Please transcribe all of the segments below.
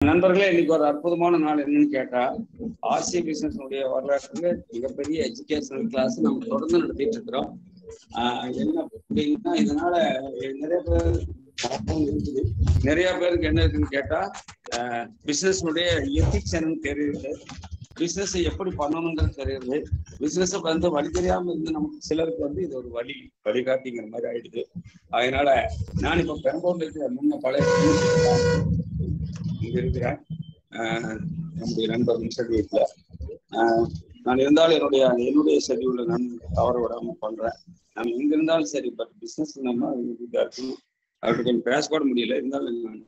நண்பர்களே, இன்னைக்கு ஒரு அற்புதமான நாள். என்னன்னு கேட்டா, ஆர்சி பிசினஸ் வரலாற்றுல மிகப்பெரிய எஜுகேஷனல் கிளாஸ் நம்ம தொடர்ந்து நடத்திட்டு இருக்கிறோம். என்ன அப்படின்னா, இதனால நிறைய பேர் இருக்குது. நிறைய பேருக்கு என்ன இருக்குன்னு கேட்டா, பிசினஸ் எத்திக்ஸ் என்னன்னு தெரியுது, பிசினஸ் எப்படி பண்ணணும்ன்றது தெரியுது. பிசினஸ் வந்து வழி தெரியாம இருந்து நமக்கு சிலருக்கு வந்து இது ஒரு வழிகாட்டிங்கிற மாதிரி ஆயிடுது. அதனால நான் இப்ப பெரம்பூர்ல இருக்கிற முன்ன பழைய இங்க இருக்கிறேன். நம்முடைய நண்பர் மிஸ்டர் வீட்டுல நான் இருந்தாலும் என்னுடைய ஷெட்யூல்ல நான் தவற விடாம பண்றேன். நம்ம எங்க இருந்தாலும் சரி, பட் பிசினஸ் நம்ம இதா இருக்கணும். அவர்கிட்ட கொஞ்சம் பேசக்கூட முடியல, இருந்தாலும் நான்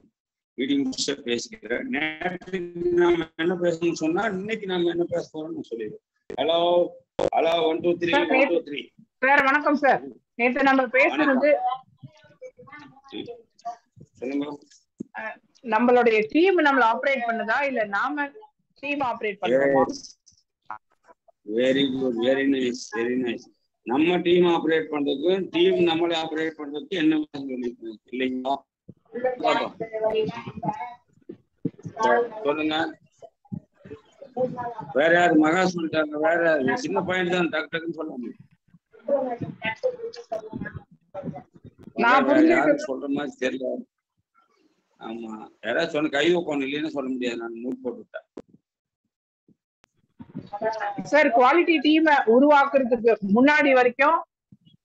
மீட்டிங் முடிச்சுட்டு பேசிக்கிறேன். நேற்று நாம என்ன பேசணும்னு சொன்னா, இன்னைக்கு நாம என்ன பேச போறோம்னு சொல்லிடுவோம். ஹலோ ஹலோ 1 2 3 1 2 3 சார் வணக்கம் சார். நேற்று நம்ம பேசுறது நம்மளுடைய டீம் நம்மள ஆபரேட் பண்ணதா இல்ல நாம டீம் ஆபரேட் பண்றோமா? Very good, very nice, very nice. நம்ம டீம் ஆபரேட் பண்றதுக்கு டீம் நம்மளே ஆபரேட் பண்றதுக்கு என்ன இல்லைங்களா? சொல்லுங்க. வேற யாரு? மகா சொல்லிட்டாங்க. வேற யாரு? சின்ன பையன் தான், டக்கு டக்குன்னு சொல்ல முடியும். யாரும் சொல்ற மாதிரி தெரியல. ஆமா, யாராவது சொன்ன கை வைக்கணும், இல்லைன்னு சொல்ல முடியாது. நான் மூட் போட்டுவிட்டேன் சார். குவாலிட்டி டீமை உருவாக்குறதுக்கு முன்னாடி வரைக்கும்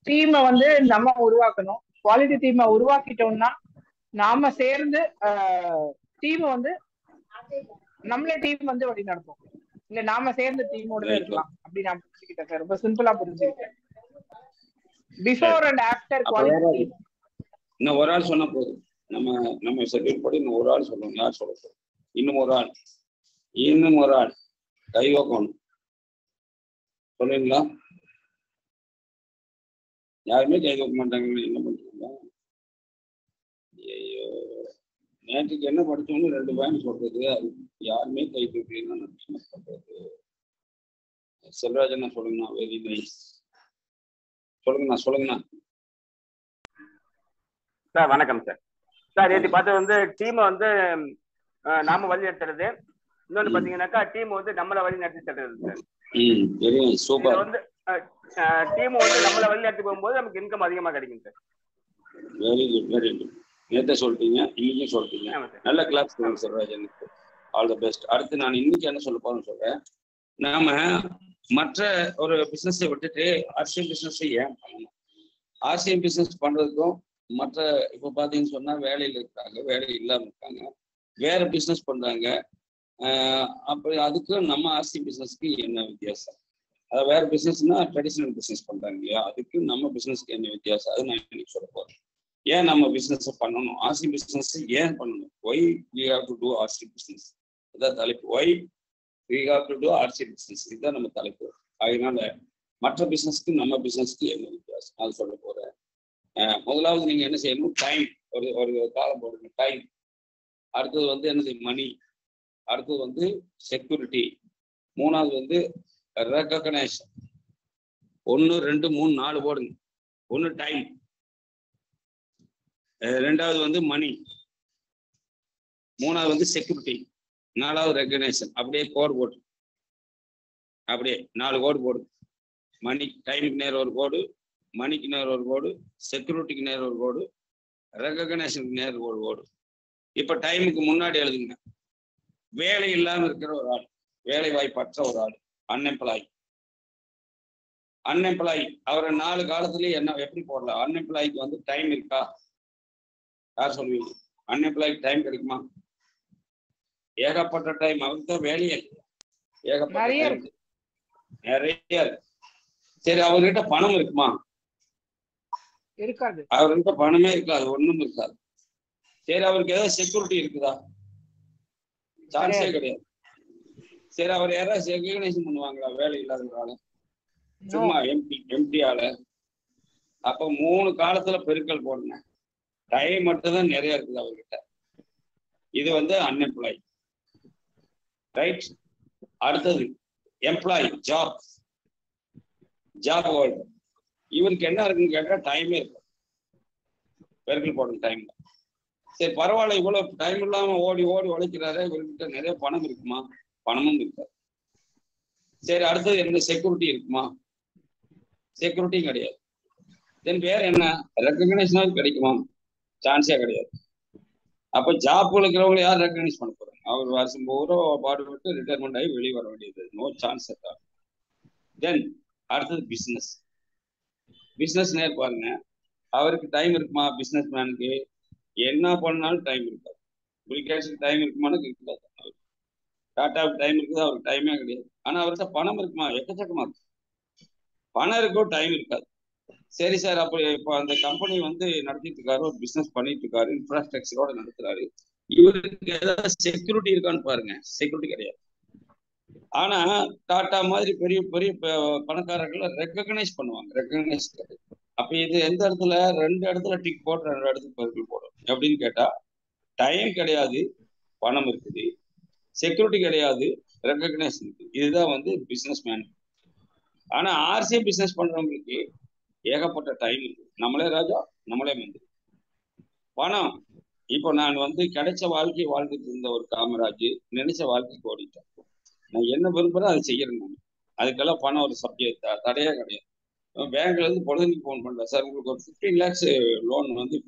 டீமை வந்து நம்ம உருவாக்கணும். குவாலிட்டி டீமை உருவாக்கிட்டோம்னா நாம சேர்ந்து டீம் வந்து நம்மளே டீம் வந்து வழி நடத்தும். இல்ல நாம சேர்ந்து டீமோட இருக்கலாம் அப்படி நான் புரிஞ்சுக்கிட்டேன் சார். ரொம்ப சிம்பிளா புரிஞ்சுக்கிட்டேன். Before and after quality team. இன்னும் ஒரு ஆள் சொன்ன போதும். நம்ம ஷெட்யூல் படி இன்னும் ஒரு ஆள் சொல்லணும். யார் சொல்ல போறோம்? இன்னும் ஒரு ஆள் கை வைக்கணும். சொல்லுங்களா? யாருமே கை வைக்க மாட்டாங்க. என்ன பண்றீங்க? ஐயோ, நேற்றுக்கு என்ன படிச்சோம்னு 2 பையன் சொல்றது, அது யாருமே கை வைக்கலன்னா என்ன பண்றது? செல்வராஜன் சொல்லுங்கண்ணா. Very nice. சொல்லுங்கண்ணா. சார் வணக்கம் சார். நேற்று பார்த்தது வந்து டீமை வந்து நாம வழி நடத்துறது, இன்னொன்று பாத்தீங்கன்னாக்கா டீம் வந்து நம்மள வழி நடத்தி தருது சார். சூப்பர். வந்து டீம் வந்து நம்மள வழி நடத்தி போகும்போது நமக்கு இன்கம் அதிகமா கிடைக்கும் sir. Very good, very good. நேற்று சொல்லிட்டீங்க, இன்னைக்கும் சொல்லிட்டீங்க. நல்ல கிளாஸ் செல்வராஜனுக்கு. All the best. அடுத்து நான் இன்னைக்கு என்ன சொல்ல போறேன்னு சொல்றேன். நாம மற்ற ஒரு பிசினஸை விட்டுட்டு ஆர்சிஎம் பிசினஸ் ஏன் பண்ணணும்? ஆர்சிஎம் பிசினஸ் பண்றதுக்கும் மற்ற இப்போ பார்த்தீங்கன்னு சொன்னா வேலையில் இருக்காங்க, வேலை இல்லாமல் இருக்காங்க, வேற பிசினஸ் பண்றாங்க. அப்படி அதுக்கும் நம்ம ஆர்சிஎம் பிசினஸ்க்கு என்ன வித்தியாசம்? அதாவது வேற பிசினஸ்னா ட்ரெடிஷனல் பிசினஸ் பண்றாங்க இல்லையா, அதுக்கு நம்ம பிசினஸ்க்கு என்ன வித்தியாசம்? அது நான் இன்னைக்கு சொல்ல போறேன். ஏன் நம்ம பிசினஸ் பண்ணணும்? ஆர்சி பிசினஸ் ஏன் பண்ணணும்? Why we have to do RC business. இதான் தலைப்பு. Why we have to do RC business. இதுதான் நம்ம தலைப்பு. அதனால மற்ற பிசினஸ்க்கு நம்ம பிசினஸ்க்கு என்ன வித்தியாசம் அது சொல்ல போறேன். முதலாவது நீங்க என்ன செய்யணும்? டைம். ஒரு காலம் போடுங்க, டைம். அடுத்தது வந்து என்னது? மணி. அடுத்தது வந்து செக்யூரிட்டி. மூணாவது வந்து ரெகக்னைசேஷன். 1 2 3 4 போடுங்க. 1 டைம், ரெண்டாவது வந்து மணி, மூணாவது வந்து செக்யூரிட்டி, நாலாவது ரெகக்னைசேஷன். அப்படியே கோடு போட்டு அப்படியே 4 கோடு போடு. மணி டைமுக்கு நேரம் ஒரு கோடு, மணிக்கு நேரம் ஒரு கோடு, செக்யூரிட்டிக்கு நேரம் ஒரு கோடு, ரெகக்னைசேஷனுக்கு நேரம் ஒரு கோடு. இப்ப டைமுக்கு முன்னாடி எழுதுங்க. வேலை இல்லாம இருக்கிற ஒரு ஆள், வேலை வாய்ப்பற்ற ஒரு ஆள், அன்எம்ப்ளாய். அவரை 4 காலத்துலயே என்ன எப்படி போடலாம்? அன்எம்ப்ளாய்க்கு வந்து டைம் இருக்கா? யார் சொல்லுவீங்க? அன்எம்ப்ளாய்க்கு டைம் கிடைக்குமா? ஏகப்பட்ட டைம். அவருக்கு தான் வேலையே ஏகப்பட்ட டைம், நிறைய. சரி, அவர்கிட்ட பணம் இருக்குமா? இருக்காது. அவர்கிட்ட பணமே இருக்காது, ஒண்ணும் இருக்காது. சரி, அவருக்கு ஏதாவது செக்யூரிட்டி இருக்குதா? சான்ஸே கிடையாது. சரி, அவர் யாராவது ரெகக்னைசேஷன் பண்ணுவாங்களா? வேலை இல்லாதவரால, சும்மா எம்டி ஆள. அப்ப 3 காலத்துல பெருக்கல் போடுங்க. டைம் மட்டும் தான் நிறைய இருக்குது அவர்கிட்ட. இது வந்து அன்எம்ப்ளாய், ரைட்? அடுத்தது எம்ப்ளாய், ஜாப் ஹோல்டர். இவருக்கு என்ன இருக்குன்னு கேட்டா டைமே இருக்கு. பெருக்கல் போடுங்க டைம்ல. சரி பரவாயில்ல, இவ்வளவு டைம் இல்லாம ஓடி ஓடி உழைக்கிறாரு, இவர்கிட்ட நிறைய பணம் இருக்குமா? பணமும் இருக்காது. சரி அடுத்தது என்ன? செக்யூரிட்டி இருக்குமா? செக்யூரிட்டியும் கிடையாது. தென் வேற என்ன? ரெக்கக்னைசேஷன் கிடைக்குமா? சான்ஸே கிடையாது. அப்ப ஜாப் இருக்கிறவங்க யார் ரெக்கக்னைஸ் பண்ண போறாங்க? அவர் வருஷம் பூரா பாடுபட்டு ரிட்டையர்மெண்ட் ஆகி வெளியே வர வேண்டியது. No chance. தென் அடுத்தது பிசினஸ். பிசினஸ் நேர் பாருங்க, அவருக்கு டைம் இருக்குமா? பிசினஸ் மேனுக்கு என்ன பண்ணாலும் டைம் இருக்காது. பில்கேட்ஸுக்கு டைம் இருக்குமான்னு இருக்காது. டாட்டாவுக்கு டைம் இருக்குது, அவருக்கு டைமே கிடையாது. ஆனா அவர்கிட்ட பணம் இருக்குமா? எக்கச்சக்கமா இருக்கு. பணம் இருக்கோ, டைம் இருக்காது. சரி சார், அப்படி இப்போ அந்த கம்பெனி வந்து நடத்திட்டு இருக்காரு, ஒரு பிசினஸ் பண்ணிட்டு இருக்காரு, இன்ஃப்ராஸ்ட்ரக்சரோட நடத்துறாரு, இவருக்கு ஏதாவது செக்யூரிட்டி இருக்கான்னு பாருங்க. செக்யூரிட்டி கிடையாது. ஆனா டாடா மாதிரி பெரிய பெரிய பணக்காரர்களை ரெக்கக்னைஸ் பண்ணுவாங்க. ரெக்கக்னைஸ் கிடையாது. அப்ப இது எந்த இடத்துல? ரெண்டு இடத்துல டிக் போட்டு ரெண்டு இடத்துக்கு பர்கிள் போடும். எப்படின்னு கேட்டா, டைம் கிடையாது, பணம் இருக்குது. செக்யூரிட்டி கிடையாது, ரெக்கக்னைசேஷன் இருக்கு. இதுதான் வந்து பிசினஸ் மேன். ஆனா ஆர்சி பிசினஸ் பண்றவங்களுக்கு ஏகப்பட்ட டைம் இருக்கு. நம்மளே ராஜா, நம்மளே மந்திரி. பணம், இப்போ நான் வந்து கிடைச்ச வாழ்க்கையை வாழ்ந்துட்டு இருந்த ஒரு காமராஜ் நினைச்ச வாழ்க்கைக்கு ஓடிட்டேன். நான் என்ன விரும்புறேன் அதை செய்யறேன். நான் அதுக்கெல்லாம் பணம் ஒரு சப்ஜெக்ட் தடையே கிடையாது. பேங்க்ல இருந்து பொழுதுக்கு ஃபோன் பண்றேன், சார் உங்களுக்கு ஒரு 15 lakhs லோன் வந்து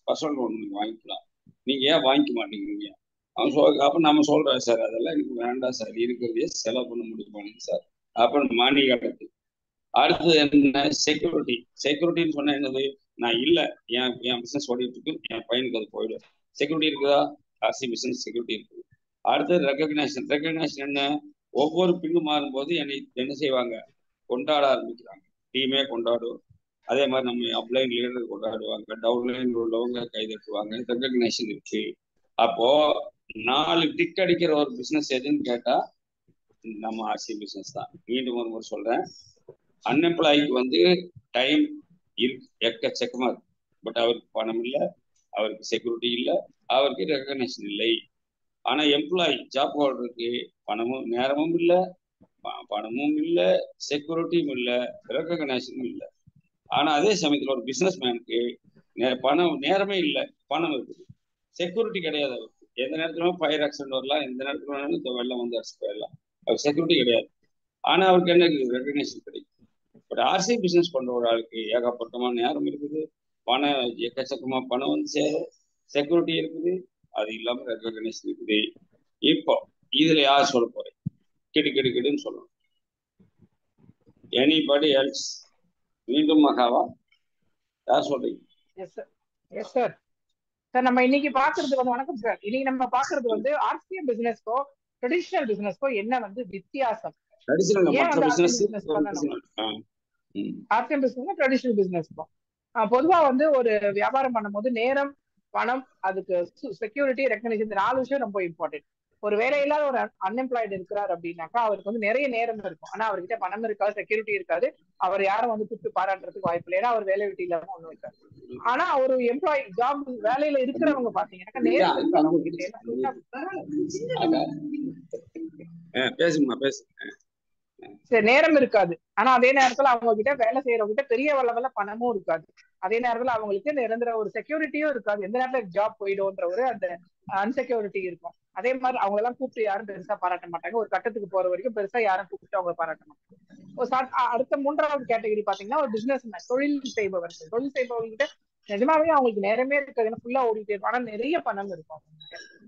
பர்சனல் லோன் நீங்க வாங்கிக்கலாம், நீங்க ஏன் வாங்கிக்க மாட்டேங்கிறீங்க? அவன் அப்ப நம்ம சொல்றேன், சார் அதெல்லாம் எனக்கு வேண்டாம் சார், இருக்கிறதே செலவு பண்ண முடியுமாங்க சார். அப்ப மணி கட்டது. அடுத்தது என்ன? செக்யூரிட்டி. செக்யூரிட்டின்னு சொன்னா என்னது? நான் இல்ல, என் பிசினஸ் ஓடிட்டு இருக்கு, என் பையனுக்கு அது போயிடும். செக்யூரிட்டி இருக்குதா? ஆர்சி பிசினஸ் செக்யூரிட்டி இருக்குது. அடுத்தது ரெகக்னேஷன். ரெகக்னேஷன் என்ன? ஒவ்வொரு பின்னு மாறும்போது என்னை என்ன செய்வாங்க? கொண்டாட ஆரம்பிக்கிறாங்க. டீமே கொண்டாடும். அதே மாதிரி நம்ம அப்லைன் லீடர் கொண்டாடுவாங்க, டவுன்லைன் உள்ளவங்க கைதட்டுவாங்க. ரெகக்னேஷன் இருக்கு. அப்போ 4 டிக் அடிக்கிற ஒரு பிசினஸ் எதுன்னு கேட்டா நம்ம ஆர்சி பிசினஸ் தான். மீண்டும் ஒரு முறை சொல்றேன், அன்எம்ப்ளாய்க்கு வந்து டைம் இருக்கு, எக்கச்சக்கமா இருக்கு. பட் அவருக்கு பணம் இல்லை, அவருக்கு செக்யூரிட்டி இல்லை, அவருக்கு ரெகக்னேஷன் இல்லை. ஆனா எம்ப்ளாயி ஜாப் ஹோல்டருக்கு பணமும் நேரமும் இல்லை, பணமும் இல்லை, செக்யூரிட்டியும் இல்லை, ரெகக்னேஷனும் இல்லை. ஆனா அதே சமயத்துல ஒரு பிசினஸ் மேனுக்கு பணம் நேரமே இல்லை, பணம் இருக்குது, செக்யூரிட்டி கிடையாது. அவருக்கு எந்த நேரத்திலும் ஃபயர் ஆக்சிடென்ட் வரலாம், எந்த நேரத்துல வேணாலும் இந்த வெள்ளம் வந்து அடிச்சு போயிடலாம். அவருக்கு செக்யூரிட்டி கிடையாது. ஆனா அவருக்கு என்ன இருக்குது? ரெகக்னேஷன் கிடைக்கும். பட் ஆர்சி பிசினஸ் பண்ற ஒரு ஆளுக்கு ஏகப்பட்டமான நேரம் இருக்குது, பணம் எக்கச்சக்கமா பணம் வந்து சேரும், செக்யூரிட்டி இருக்குது, அது இல்லாம ரெகக்னேஷன் இருக்குது. இப்போ இதுல யார் சொல்ல போறேன்? கிடுன்னு சொல்லணும். Anybody else? மீண்டும் மகாவா? யார் சொல்றீங்க? Yes sir. சார் நம்ம இன்னைக்கு பாக்குறது வந்து, வணக்கம் சார், இன்னைக்கு நம்ம பாக்குறது வந்து ஆர்சிஎம் பிசினஸ்க்கோ ட்ரெடிஷனல் பிசினஸ்க்கோ என்ன வந்து வித்தியாசம்? ஏன் வந்து ஆர்சிஎம் பிசினஸ் பண்ணணும்? ஆர்சிஎம் பிசினஸ் ட்ரெடிஷனல் பிசினஸ்க்கும் பொதுவா வந்து ஒரு வியாபாரம் பண்ணும்போது நேரம், பணம், அதுக்கு செக்யூரிட்டி, ரெகக்னிஷன், இந்த 4 விஷயம் ரொம்ப இம்பார்ட்டன்ட். ஒரு வேலையில்லாத ஒரு அன்எம்ப்ளாய்டு இருக்கிறார் அப்படின்னாக்கா அவருக்கு வந்து நிறைய நேரம் இருக்கும், ஆனா அவர்கிட்ட பணம் இருக்காது, செக்யூரிட்டி இருக்காது, அவர் யாரும் வந்து கூப்பிட்டு பாராட்டுறதுக்கு வாய்ப்பு இல்லை, ஏன்னா அவர் வேலை வெட்டி இல்லாம ஒண்ணும் இருக்காது. ஆனா ஒரு எம்ப்ளாயி ஜாப் வேலையில இருக்கிறவங்க பாத்தீங்கன்னா நேரம் நேரம் இருக்காது, ஆனா அதே நேரத்துல அவங்க கிட்ட வேலை செய்யறவங்க கிட்ட பெரிய அளவுல பணமும் இருக்காது, அதே நேரத்துல அவங்களுக்கு நிரந்தர ஒரு செக்யூரிட்டியும் இருக்காது, எந்த நேரத்துல ஜாப் போயிடும்ன்ற ஒரு அந்த அன்செக்யூரிட்டி இருக்கும். அதே மாதிரி அவங்க எல்லாம் கூப்பிட்டு யாரும் பெருசா பாராட்ட மாட்டாங்க, ஒரு கட்டத்துக்கு போற வரைக்கும் பெருசா யாரும் கூப்பிட்டு அவங்க பாராட்ட மாட்டாங்க. அடுத்த 3வது கேட்டகரி பாத்தீங்கன்னா ஒரு பிசினஸ் மேன், தொழில் செய்பவர்கள். தொழில் செய்பவர்கிட்ட நிஜமாவே அவங்களுக்கு நேரமே இருக்காது, ஃபுல்லா ஓடிட்டே இருக்கும், ஆனா நிறைய பணம் இருக்கும்.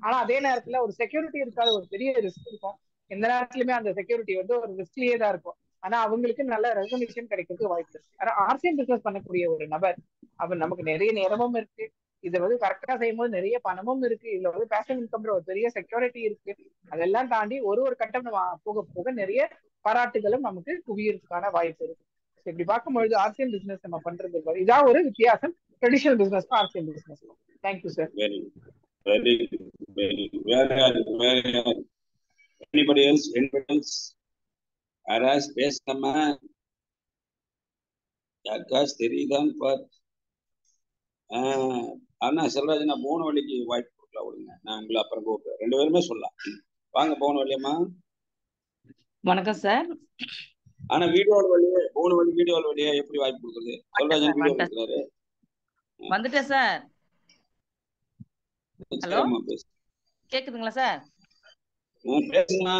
ஆனா அதே நேரத்துல ஒரு செக்யூரிட்டி இருக்காது, ஒரு பெரிய ரிஸ்க் இருக்கும், எந்த நேரத்திலுமே அந்த செக்யூரிட்டி வந்து ஒரு ரிஸ்க்லயே தான் இருக்கும். ஆனா அவங்களுக்கு நல்ல ரெகக்னிஷன் கிடைக்கிறதுக்கு வாய்ப்பு இருக்கு. ஆனா ஆர்சிஎம் பிசினஸ் பண்ணக்கூடிய ஒரு நபர், அவர் நமக்கு நிறைய நேரமும் இருக்கு, இதை வந்து கரெக்டா செய்யும் போது நிறைய பணமும் இருக்கு, இதுல வந்து பேஷன் இன்கம்ன்ற ஒரு பெரிய செக்யூரிட்டி இருக்கு. அதெல்லாம் தாண்டி ஒரு கட்டம் போக போக நிறைய பாராட்டுகளும் நமக்கு குவியறதுக்கான வாய்ப்பு இருக்கு. இப்படி பார்க்கும்பொழுது ஆர்சிஎம் பிசினஸ் நம்ம பண்றது இதான் ஒரு வித்தியாசம் traditional business RCM business. Thank you sir. Anybody else? யாராவது பேசாம யாருக்காச்சும் தெரியுதான்னு பாரு. அண்ணா செல்வராஜ், நான் போனவழிக்கு வாய்ப்பு கொடுக்கலாம் விடுங்க, நான் உங்களை அப்புறம் கூப்பிடுறேன். 2 பேருமே சொல்லலாம். வாங்க போனவழியம்மா. வணக்கம் சார். ஆனா வீடியோவில் வழியே வீடியோவில் வழியே எப்படி வாய்ப்பு கொடுக்குறது? செல்வராஜன் வீடியோ கொடுக்குறாரு. வந்துட்டேன் சார். ஹலோ, கேக்குதுங்களா சார்? பேசுமா.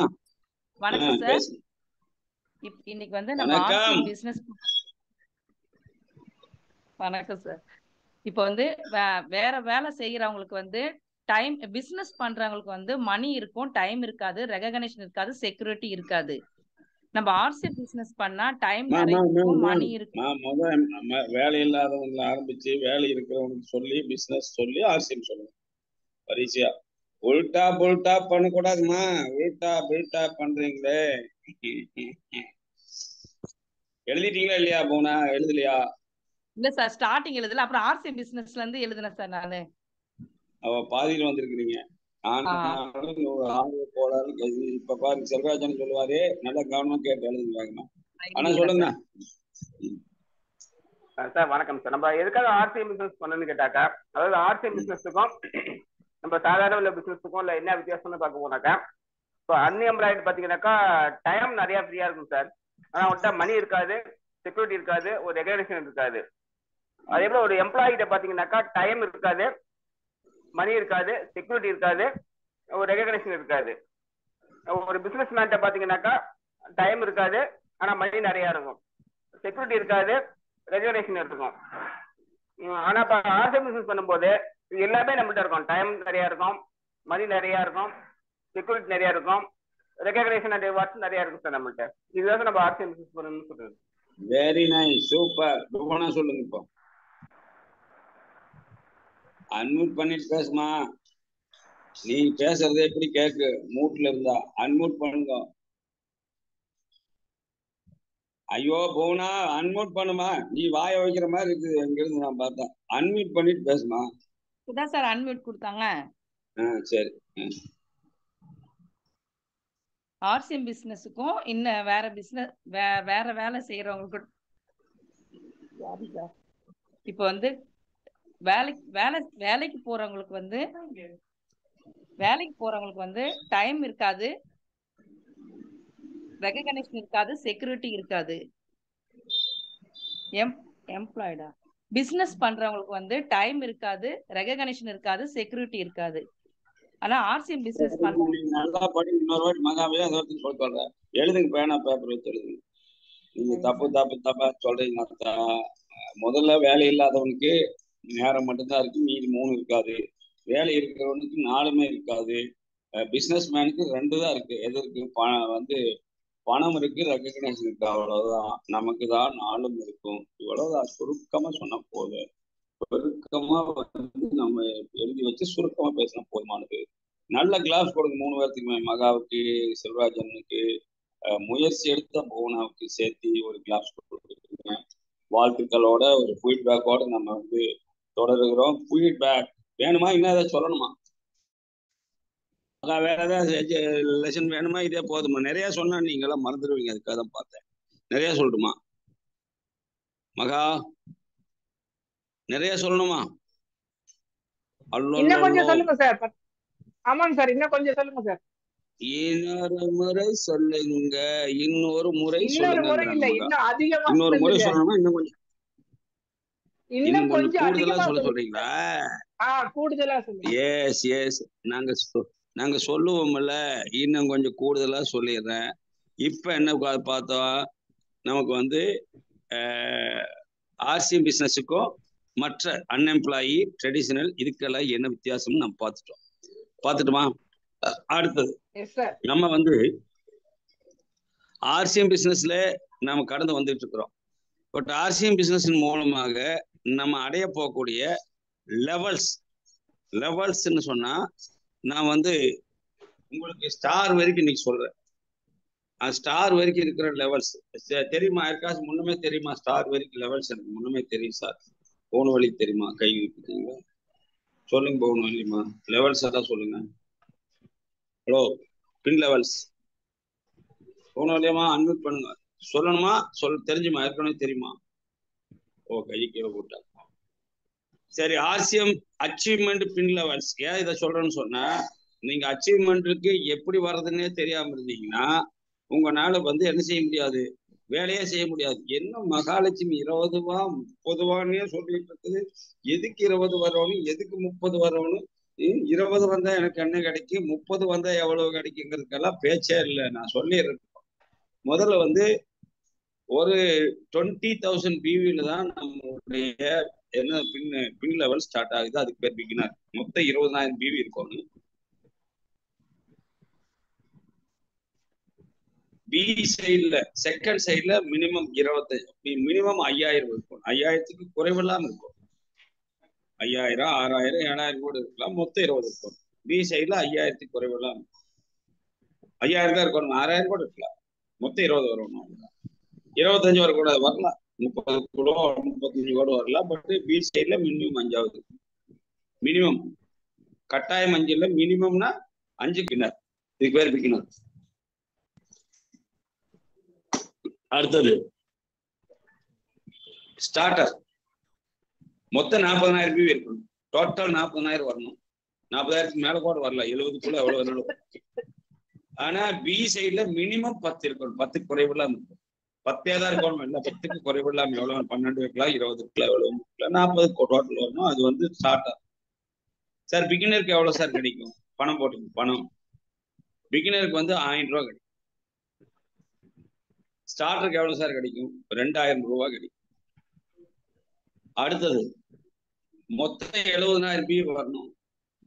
வணக்கம் சார். இன்னைக்கு வந்து நம்ம ஆர்சிஎம் பிசினஸ். வணக்கம் சார். இப்போ வந்து வேற வேலை செய்யறவங்களுக்கு வந்து டைம், பிசினஸ் பண்றவங்களுக்கு வந்து மணி இருக்கும், டைம் இருக்காது, ரெகக்னிஷன் இருக்காது, செக்யூரிட்டி இருக்காது. நம்ம ஆர்சிஎம் பிசினஸ் பண்ணா டைம் நிறைய இருக்கும், மணி இருக்கும். வேலை இல்லாதவங்களை ஆரம்பிச்சு வேலை இருக்கிறவங்களுக்கு சொல்லி பிசினஸ் சொல்லி ஆர்சிஎம் சொல்லணும். பரிசியா உல்டா புல்டா பண்ணக்கூடாதுமா. உல்டா புல்டா பண்றீங்களே. எழுதிட்டீங்களா இல்லையா? போனா எழுதலையா? இல்ல சார், ஸ்டார்டிங் எழுதல, அப்புறம் ஆர்சிஎம் பிசினஸ்ல இருந்து எழுதுனேன் சார் நானு. அவ பாதியில வந்திருக்கிறீங்க. இப்ப பாருங்க, செல்வராஜன் சொல்லுவாரு, நல்ல கவனமா கேட்டு எழுதுவாங்க. ஆனா சொல்லுங்க சார். வணக்கம் சார். நம்ம எதுக்காக ஆர்சிஎம் பிசினஸ் பண்ணணும்னு கேட்டாக்கா, அதாவது ஆர்சிஎம் பிசினஸுக்கும் நம்ம சாதாரண உள்ள பிசினஸுக்கும் இல்ல என்ன வித்தியாசம்னு பார்க்க போனாக்கா, இப்போ அன்எம்ப்ளாய்டு பாத்தீங்கன்னாக்கா டைம் நிறைய ஃப்ரீயா இருக்கும் சார். ஆனா அவன்கிட்ட மணி இருக்காது, செக்யூரிட்டி இருக்காது, ஒரு ரெகக்னிஷன் இருக்காது. அதே போல ஒரு எம்ப்ளாயிட்ட பாத்தீங்கன்னாக்கா டைம் இருக்காது, மணி இருக்காது, செக்யூரிட்டி இருக்காது, ஒரு ரெகக்னிஷன் இருக்காது. ஒரு பிசினஸ் மேன்ட்ட பாத்தீங்கன்னாக்கா டைம் இருக்காது, ஆனா மணி நிறைய இருக்கும், செக்யூரிட்டி இருக்காது, ரெகக்னிஷன் இருக்கும். ஆனா இப்ப ஆர்சிஎம் பிசினஸ் பண்ணும்போது இது எல்லாமே நம்மகிட்ட இருக்கும். டைம் நிறைய இருக்கும், மணி நிறைய இருக்கும், செக்யூரிட்டி நிறைய இருக்கும், ரெகக்னிஷன் அண்ட் ரிவார்ட்ஸ் நிறைய இருக்கும் சார் நம்மகிட்ட. இதுதான் நம்ம ஆர்சிஎம் பிசினஸ் பண்ணணும்னு சொல்றது. Very nice, super. சொல்லுங்க. இப்போ அன்மியூட் பண்ணிட்டு பேசுமா. நீ பேசுறது எப்படி கேக்கு? மூட்ல இருந்தா அன்மியூட் பண்ணுங்க. ஐயோ போனா அன்மியூட் பண்ணுமா. நீ வாய வைக்கிற மாதிரி இருக்குது எங்க இருந்து நான் பார்த்தேன். அன்மியூட் பண்ணிட்டு பேசுமா. இதான் சார் அன்மியூட் கொடுத்தாங்க. சரி. ஆர்சிஎம் பிசினஸுக்கும் இன்னும் வேற பிசினஸ் வேற வேலை செய்யறவங்களுக்கு இப்போ வந்து வேலைக்கு போறவங்களுக்கு வந்து டைம் இருக்காது, ரெகக்னிஷன் இருக்காது, செக்யூரிட்டி இருக்காது. எம்ப்ளாய்டா பிசினஸ் பண்றவங்களுக்கு வந்து டைம் இருக்காது, ரெகக்னிஷன் இருக்காது, செக்யூரிட்டி இருக்காது. ஆனா ஆர்சிஎம் பிசினஸ் நல்லா படி. இன்னொரு வாட்டி மகாவே அதை சொல்றேன். எழுதுங்க, பேனா பேப்பர் வச்சு எழுதுங்க. நீங்க தப்பா சொல்றீங்க. முதல்ல வேலை இல்லாதவனுக்கு நேரம் மட்டும்தான் இருக்கு, மீதி 3 இருக்காது. வேலை இருக்கிறவனுக்கு 4மே இருக்காது. பிசினஸ் மேனுக்கு 2 தான் இருக்கு. எது இருக்கு? பணம் இருக்கு, ரெகக்னேஷன் இருக்கு. அவ்வளவுதான். நமக்கு தான் 4ம் இருக்கும். இவ்வளவுதான். சுருக்கமா சொன்னா போதும். சுருக்கமா நம்ம எழுதி வச்சு சுருக்கமா பேசினா போதுமானது. நல்ல கிளாஸ் கொடுங்க 3 பேர்த்துக்குமே. மகாவுக்கு, செல்வராஜனுக்கு, முயற்சி எடுத்த போனாவுக்கு சேர்த்து ஒரு கிளாஸ் கொடுத்துருக்கீங்க. வாழ்த்துக்களோட ஒரு ஃபீட்பேக்கோட நம்ம தொடருகிறோம். ஃபீட்பேக் வேணுமா? இன்னும் ஏதாவது சொல்லணுமா? வேற ஏதாவது லெசன் வேணுமா? இதே போதுமா? நிறைய சொன்னா நீங்களாம் மறந்துடுவீங்க. அதுக்காக தான் பார்த்தேன். நிறைய சொல்லட்டுமா மகா? நிறைய சொல்லணுமா? இன்னும் கொஞ்சம் சொல்லுங்க சார். ஆமாங்க சார், இன்னும் கொஞ்சம் சொல்லுங்க சார். இன்னொரு முறை சொல்லுங்க. இன்னொரு முறை சொல்லுங்க. இன்னொரு முறை சொல்லணுமா? இன்னும் கொஞ்சம் கூடுதலா சொல்றீங்களா? கூடுதலா சொல்லுங்க. எஸ் எஸ், நாங்க சொல்லுவோம்ல. இன்னும் கொஞ்சம் கூடுதலா சொல்லிடுறேன். இப்ப என்ன பார்த்தோம், நமக்கு ஆர்சிஎம் பிசினஸுக்கும் மற்ற அன்எம்ப்ளாயி ட்ரெடிஷனல் இதுக்கெல்லாம் என்ன வித்தியாசம்னு நம்ம பார்த்துட்டோமா? அடுத்தது நம்ம ஆர்சிஎம் பிசினஸ்ல நம்ம கடந்து வந்துட்டு இருக்கிறோம். பட் ஆர்சிஎம் பிசினஸ் மூலமாக நம்ம அடைய போகக்கூடிய லெவல்ஸ்ன்னு சொன்னா, நான் உங்களுக்கு ஸ்டார் வரைக்கும் இன்னைக்கு சொல்றேன். ஸ்டார் வரைக்கும் இருக்கிற லெவல்ஸ் தெரியுமா? யாருக்காச்சும் முன்னமே தெரியுமா? ஸ்டார் வரைக்கும் லெவல்ஸ் எனக்கு முன்னமே தெரியும் சார். போன வழி தெரியுமா? கை வைப்பீங்களா? சொல்லுங்க. போன வழிமா லெவல்ஸ் எல்லாம் சொல்லுங்க. ஹலோ, பின் லெவல்ஸ் போன வழியமா அன்மியூட் பண்ணுங்க. சொல்லணுமா? தெரிஞ்சுமா? ஏற்கனவே தெரியுமா? ஓ, கை கீழே போட்டா சரி. ஆர்சிஎம் அச்சீவ்மெண்ட் பின் லெவல்ஸ். ஏன் இதை சொல்றேன்னு சொன்னா, நீங்க அச்சீவ்மெண்ட்டுக்கு எப்படி வர்றதுன்னே தெரியாம இருந்தீங்கன்னா உங்களால என்ன செய்ய முடியாது? வேலையே செய்ய முடியாது. என்ன மகாலட்சுமி 20 ரூபா 30 ரூபான்னே சொல்லிட்டு இருக்குது. எதுக்கு 20 வரணும், எதுக்கு 30 வரணும்? 20 வந்தா எனக்கு என்ன கிடைக்கும், 30 வந்தா எவ்வளவு கிடைக்குங்கிறதுக்கெல்லாம் பேச்சே இல்லை. நான் சொல்லிடுறேன். முதல்ல வந்து ஒரு 20,000 பிவில தான் நம்மளுடைய என்ன பின் லெவல் ஸ்டார்ட் ஆகுது. அதுக்கு பேர் பிகினர். மொத்தம் 20,000 பிவி இருக்கணும். பி சைட்ல செகண்ட் சைட்ல மினிமம் 25, மினிமம் 5000 இருக்கும். 5000க்கு குறைவெல்லாம் இருக்கும். 5000, 6000, 7000 கூட இருக்கலாம். மொத்தம் 20 இருக்கும். பி சைட்ல 5000க்கு குறைவெல்லாம் 5000 தான் இருக்கணும். 6000 கூட இருக்கலாம். மொத்தம் 20 வரணும். 25 வரக்கூடாது, வரலாம். 30 கூட 35 கூட வரலாம். பட் பி சைட்ல மினிமம் 5ஆவது மினிமம். கட்டாயம் 5 இல்லை, மினிமம்னா 5 பிகினர். இதுக்கு பேர் பிகினர். அடுத்தது ஸ்டார்டர். மொத்தம் 40,000 பிவி இருக்கணும். டோட்டல் 40,000 வரணும். 40,000க்கு மேல கூட வரலாம். 70க்குள்ள எவ்வளவு வேணாலும். ஆனா பி சைட்ல மினிமம் 10 இருக்கணும். 10க்கு குறைவில்லாம இருக்கும். 10 தான் இருக்கணும். இல்லை 10க்கு குறைவில்லாம எவ்வளவு, 12 இருக்கலாம், 20க்குள்ள எவ்வளவு, 40 டோட்டல் வரணும். அது வந்து ஸ்டார்டர். சார் பிகினருக்கு எவ்வளவு சார் கிடைக்கும்? பணம் போட்டு பணம் பிகினருக்கு வந்து 1000 ரூபாய் கிடைக்கும். ஸ்டார்டருக்கு எவ்வளவு சார் கிடைக்கும்? 2000 ரூபாய் கிடைக்கும். அடுத்தது மொத்தம் 70,000 பிவி வரணும்.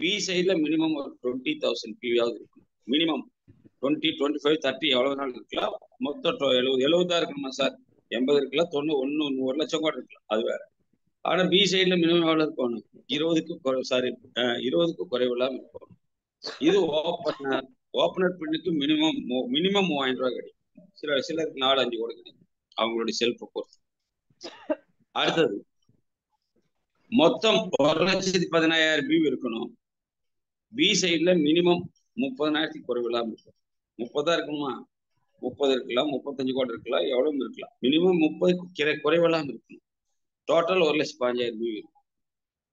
பி சைட்ல மினிமம் ஒரு 20,000 பிவியாவது இருக்கணும். மினிமம் 20, 25, 30 எவ்வளவு நாள் இருக்கலாம். மொத்தம் 70 தான் இருக்கணுமா சார்? 80 இருக்கலாம், 90, 1 லட்சம் கூட இருக்கலாம். அது வேற. ஆனா பி சைட்ல மினிமம் எவ்வளவு இருக்கணும்? 20க்கு குறைவில்லாம இருக்கணும். இது ஓப்பனர். ஓப்பனர் பின்னுக்கு மினிமம் 3000 ரூபாய் கிடைக்கும். சிலருக்கு 4-5 கூட கிடைக்கும், அவங்களுடைய செல்ஃபை பொறுத்து. அடுத்தது மொத்தம் 1,15,000 பிவி இருக்கணும். பி சைட்ல மினிமம் 30,000க்கு குறைவில்லாம இருக்கும். 30 இருக்கணுமா? 30 இருக்கலாம், 35 கூட இருக்கலாம், எவ்வளவு இருக்கலாம். மினிமம் 30க்கு குறைவில்லாம இருக்கணும். டோட்டல் 1,15,000 பிவி இருக்கும்.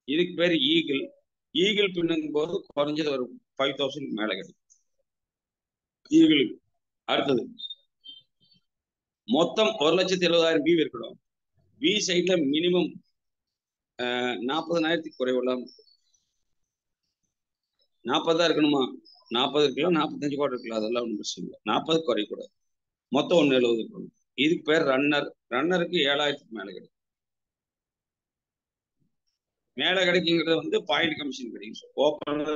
இதுக்கு பேர் ஈகிள். ஈகிள் பின்னும் போது குறைஞ்சது ஒரு 5,000 மேல கிடைக்கும் ஈகிளுக்கு. அடுத்தது மொத்தம் 1,70,000 பிவி இருக்கணும். பி சைட்ல மினிமம் 40,000க்கு குறைவில்லாம 40 தான் இருக்கணுமா? 40 இருக்கலாம், 45 கூட இருக்கலாம், அதெல்லாம் ஒன்றும் பிரச்சனை இல்லை. 40 குறையக்கூடாது. மொத்தம் 170 இருக்கணும். இதுக்கு பேர் ரன்னர். ரன்னருக்கு 7,000க்கு மேல கிடைக்கும். மேல கிடைக்குங்கிறது வந்து பாயிண்ட் கமிஷன் கிடைக்கும். ஓப்பனர்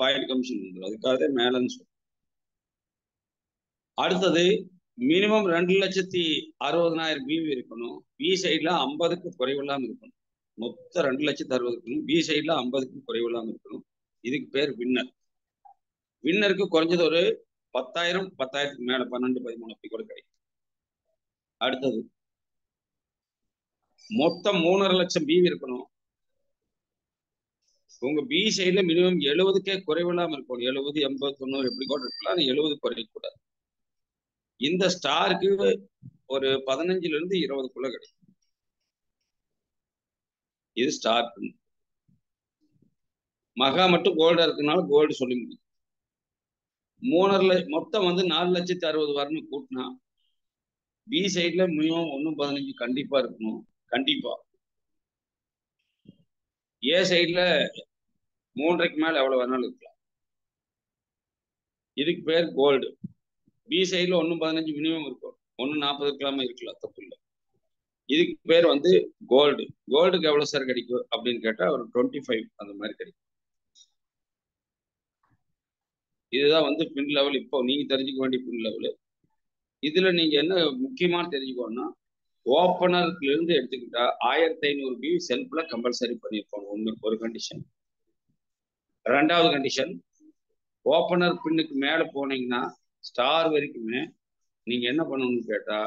பாயிண்ட் கமிஷன் வந்துடும். அதுக்காக மேலன்னு சொல்றோம். அடுத்தது மினிமம் 2,60,000 பிவி இருக்கணும். பி சைட்ல 50க்கு குறைவில்லாம இருக்கணும். மொத்தம் 2,60,000 இருக்கணும். பி சைட்ல 50க்கு குறைவில்லாம இருக்கணும். இதுக்கு பேர் வின்னர். வின்னருக்கு குறைஞ்சது ஒரு 10,000, 10,000க்கு மேல 12, 13 அப்படி கூட கிடைக்கும். அடுத்தது மொத்தம் 3,50,000 லட்சம் பிவி இருக்கணும். உங்க பி சைட்ல மினிமம் 70க்கே குறைவில்லாம இருக்கும். 70, 80, 90 எப்படி கூட இருக்கலாம். 70 குறையக்கூடாது. இந்த ஸ்டாருக்கு ஒரு 15ல இருந்து 20க்குள்ள கிடைக்கும். இது ஸ்டார். மகா மட்டும் கோல்டா இருக்கனால கோல்டு சொல்லி முடியும். 3,500,000 மொத்தம் வந்து 4,60,000 வரணும் கூட்டினா. பி சைட்ல மினிமம் 1.15 கண்டிப்பா இருக்கணும். கண்டிப்பா. ஏ சைட்ல 3.5க்கு மேல எவ்வளவு வேணாலும் இருக்கலாம். இதுக்கு பேர் கோல்டு. பி சைட்ல 1.15 மினிமம் இருக்கும். 1.40 இருக்கலாம இருக்கலாம், தப்பு இல்லை. இதுக்கு பேர் வந்து கோல்டு. கோல்டுக்கு எவ்வளவு சார் கிடைக்கும் அப்படின்னு கேட்டா ஒரு 25 அந்த மாதிரி கிடைக்கும். இதுதான் வந்து பின் லெவல். இப்போ நீங்க தெரிஞ்சுக்க வேண்டிய பின் லெவல். இதுல நீங்க என்ன முக்கியமான தெரிஞ்சுக்கணும்னா, ஓப்பனர்ல இருந்து எடுத்துக்கிட்டா 1,500 பிவி செல்ஃப்ல கம்பல்சரி பண்ணிருப்பாங்க. ஒரு கண்டிஷன். ரெண்டாவது கண்டிஷன், ஓப்பனர் பின்னுக்கு மேல போனீங்கன்னா ஸ்டார் வரைக்குமே நீங்க என்ன பண்ணணும்னு கேட்டா,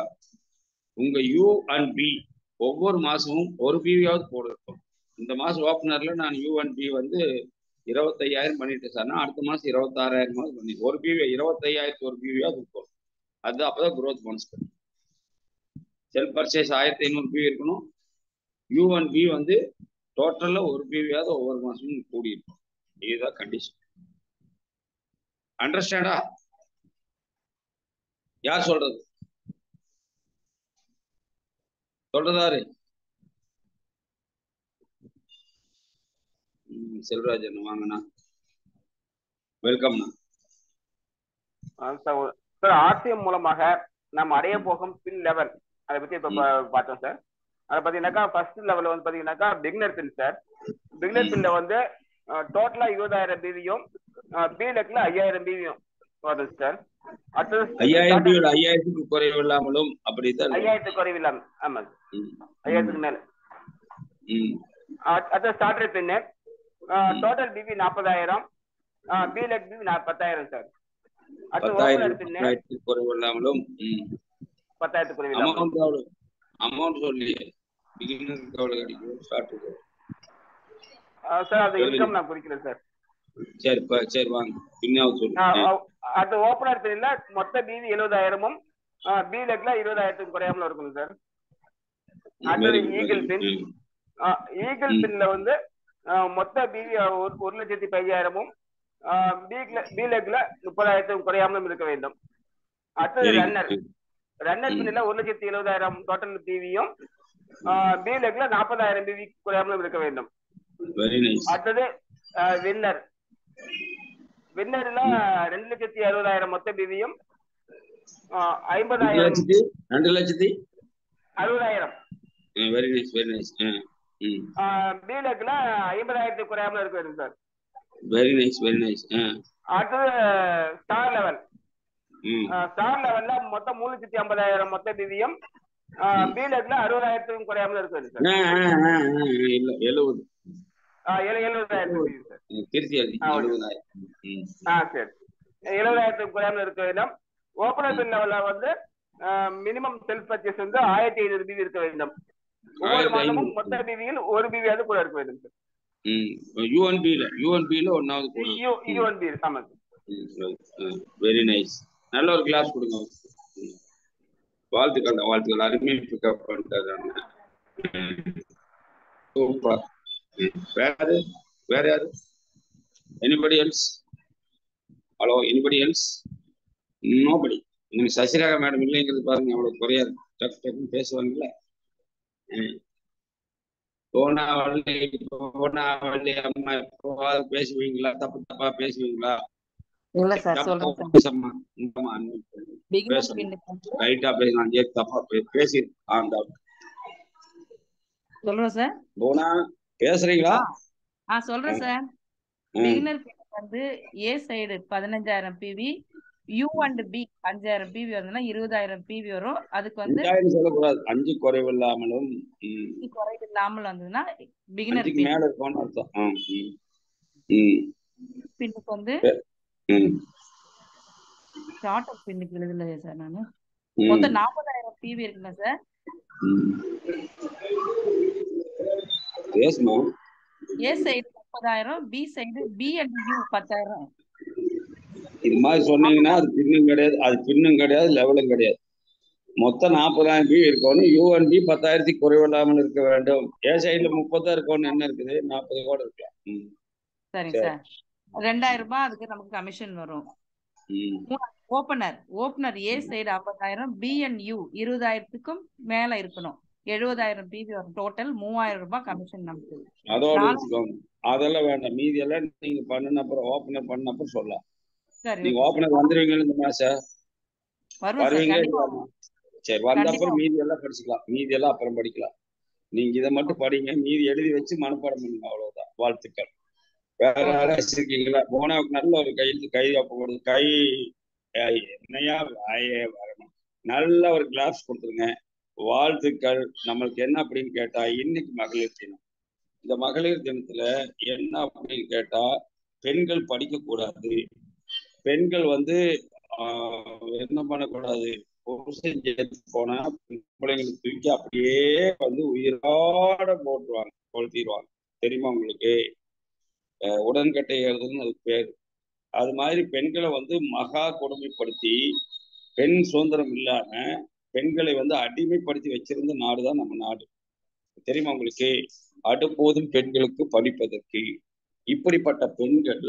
உங்க யூ அண்ட் பி ஒவ்வொரு மாசமும் ஒரு பிவியாவது போட இருக்கும். இந்த மாசம் ஓப்பனர்ல நான் யூ அண்ட் பி வந்து 25,000 பண்ணிட்டேன் சார்னா, அடுத்த மாசம் 26,000 பண்ணி ஒரு பிவி 25,000 ஒரு பிவியாவது இருக்கும். அது அப்பதான் குரோத் போனஸ் பண்ணும். செல்ஃப் பர்ச்சேஸ் 1,500 பிவி இருக்கணும். யூ அண்ட் பி வந்து டோட்டல்ல ஒரு பிவியாவது ஒவ்வொரு மாசமும் கூடி இருக்கும். இதுதான் கண்டிஷன். அண்டர்ஸ்டாண்டா? யார் சொல்றது? சொல்றதாரு? செல்வராஜன் வாங்கண்ணா. வெல்கம். சார் ஆர்சிஎம் மூலமாக நம்ம அடைய போகும் பின் லெவல் அதை பத்தி இப்ப பார்த்தோம் சார். அதை பாத்தீங்கன்னாக்கா ஃபர்ஸ்ட் லெவல்ல வந்து பாத்தீங்கன்னாக்கா பிகினர் பின் சார். பிகினர் பின்ல வந்து டோட்டலா 20,000 பிவியும் பிலெக்ல 5,000 பிவியும் வருது சார். அடுத்தது 5,000 குறைவு இல்லாமலும் அப்படித்தான் 5,000 குறைவு இல்லாம. ஆமா 5,000 மேல. அடுத்த ஸ்டார்டர் பின்னு டோட்டல் பிவி 40,000 பிலெக் பிவி 10,000 சார். அடுத்து ஓபனர் பின்னு 10,000 குறைவு இல்லாமலும் 10,000 குறைவு இல்லாமலும். அமௌண்ட் சொல்லி பிகினருக்கு எவ்வளவு கிடைக்கும் ஸ்டார்டருக்கு? சார் அது இன்கம் நான் குறிக்கிறேன் சார். சரி வாங்க பின்னாவது சொல்லுங்க. அது ஓபனர் பின்ல மொத்த பிவி 70,000 பிலெக்ல 20,000 குறையாமல இருக்கும் சார். அடுத்து ஈகிள் பின். ஈகிள் பின்ல வந்து மொத்த பிவி 1,05,000 பிலெக்ல 30,000 குறையாமலும் இருக்க வேண்டும். அடுத்தது ரன்னர் பின்ல 1,70,000 டோட்டல் பிவியும் பிலெக்ல 40,000 பிவி குறையாமலும் இருக்க வேண்டும். அடுத்தது வின்னர். வின்னர்ல 2,60,000 மொத்த பிவியும் 50,000 2,60,000 வெரி நைஸ் பிலெக்ல 50,000 குறையாமல இருக்க வேண்டும் சார். Very nice. அடுத்தது ஸ்டார் லெவல். ஸ்டார் லெவல்ல மொத்தம் 3,50,000 மொத்த பிவியும் பிலெக்ல 60,000 குறையாமல இருக்க வேண்டும் சார். 70,000 குறையாமல இருக்க வேண்டும். ஓபனர் பின் லெவல்ல வந்து மினிமம் செல்ஃப் பர்ச்சேஸ் வந்து 1,500 பிவி இருக்க வேண்டும். ஒவ்வொரு மாதமும் மொத்த பிவியில் ஒரு பிவியாவது கூட இருக்க வேண்டும் சார். யூஎன்பில ஒன்னாவது ஆமா. Very nice. நல்ல ஒரு கிளாஸ் கொடுங்க. வாழ்த்துக்கள் அருமையா பிக்கப் பண்ணிட்டாரு. சூப்பர். வேற யாரு? Anybody else? Hello, anybody else? Nobody. நீங்க சசிரேகா மேடம் இல்லைங்கிறது பாருங்க எவ்வளவு குறையா இருக்கு. டக்குன்னு பேசுவாங்கல்ல. போனாவள்ளி அம்மா எப்போவாது பேசுவீங்களா? தப்பா பேசுவீங்களா? இல்ல சார் சொல்றேன். ரைட்டா பேசலாம். தப்பா பேசி சொல்றேன் சார். போனா பேசுறீங்களா? சொல்றேன் சார். பிகினர் வந்து A side 15,000 PV, you and B 5,000 PV வந்ததுன்னா 20,000 பிவி வரும். அதுக்கு வந்து சொல்லக்கூடாது. 5 குறைவு இல்லாமலும் வந்ததுன்னா பிகினர் மேல இருக்கும்னு அர்த்தம். பின்னுக்கு வந்து ஸ்டார்டர் பின்னுக்கு எழுதல சார். நானு மொத்தம் 40,000 பிவி இருக்குங்க sir. A side 30,000, B side B and U 10,000. இது மாதிரி சொன்னீங்கன்னா அது பின்னும் கிடையாது லெவலும் கிடையாது. மொத்தம் 40,000 பிவி இருக்கணும். யூஎன்பி 10,000 குறைவு இல்லாமல் இருக்க வேண்டும். ஏ சைடுல 30 இருக்கணும். என்ன இருக்குது? 40 கூட இருக்கலாம். சரிங்க சார். 2,000 ரூபாய் அதுக்கு நமக்கு கமிஷன் வரும். Opener A side 50,000, B and U 20,000 மேல இருக்கணும். 70,000 பிவி வரும். டோட்டல் 3,000 ரூபாய் கமிஷன் நமக்கு. அதெல்லாம் வேண்டாம். மீதி எல்லாம் நீங்க பண்ணன அப்புறம் ஓபனர் பண்ண அப்புறம் சொல்லலாம். நீங்க ஓபனர் வந்துருவீங்க இந்த மாசம் வருவீங்க. சரி, வந்த அப்புறம் மீதி எல்லாம் படிச்சுக்கலாம். மீதி எல்லாம் அப்புறம் படிக்கலாம். நீங்க இதை மட்டும் படிங்க. மீதி எழுதி வச்சு மனப்பாடம் பண்ணுங்க. அவ்வளவுதான். வாழ்த்துக்கள். வேற யாராச்சும் இருக்கீங்களா? போனாவுக்கு நல்ல ஒரு கை என்னையா வரணும். நல்ல ஒரு கிளாஸ் கொடுத்துருங்க. வாழ்த்துக்கள். நம்மளுக்கு என்ன அப்படின்னு கேட்டா இன்னைக்கு மகளிர் தினம். இந்த மகளிர் தினத்துல என்ன அப்படின்னு கேட்டா பெண்கள் படிக்க கூடாது. பெண்கள் வந்து என்ன பண்ணக்கூடாது. போனா பிள்ளைங்களுக்கு தூக்கி அப்படியே வந்து உயிரோட போட்டுருவாங்க, கொளுத்திடுவாங்க. தெரியுமா உங்களுக்கு? உடன்கட்டை ஏறுதுன்னு அது பேரு. அது மாதிரி பெண்களை வந்து மகா கொடுமைப்படுத்தி பெண் சுதந்திரம் இல்லாம பெண்களை வந்து அடிமைப்படுத்தி வச்சிருந்த நாடுதான் நம்ம நாடு. தெரியுமா உங்களுக்கு? அடுப்போதும் பெண்களுக்கு படிப்பதற்கு. இப்படிப்பட்ட பெண்கள்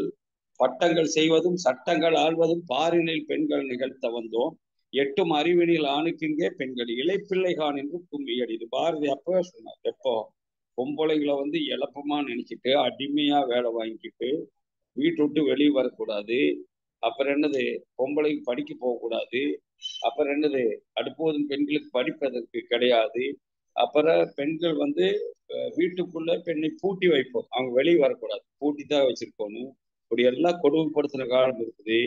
பட்டங்கள் செய்வதும் சட்டங்கள் ஆள்வதும் பாரினில் பெண்கள் நிகழ்த்த வந்தோம். 8 அறிவினில் ஆணுக்குங்கே பெண்கள் இளைப்பிள்ளைகான் என்று கும்பியடி. இது பாரதி அப்பவே சொன்னார். எப்போ பொம்பளைங்களை வந்து இழப்பமா நினைச்சிட்டு அடிமையா வேலை வாங்கிக்கிட்டு வீட்டை விட்டு வெளியே வரக்கூடாது. அப்புறம் என்னது, பொம்பளைக்கு படிக்க போகக்கூடாது. அப்புறம் என்னது, அடுப்போதும் பெண்களுக்கு படிப்பதற்கு கிடையாது. அப்புறம் பெண்கள் வந்து வீட்டுக்குள்ள பெண்ணை பூட்டி வைப்போம், அவங்க வெளியே வரக்கூடாது, பூட்டி தான் வச்சிருக்கணும். இப்படி எல்லாம் கொடுமைப்படுத்துற காலம் இருக்குது.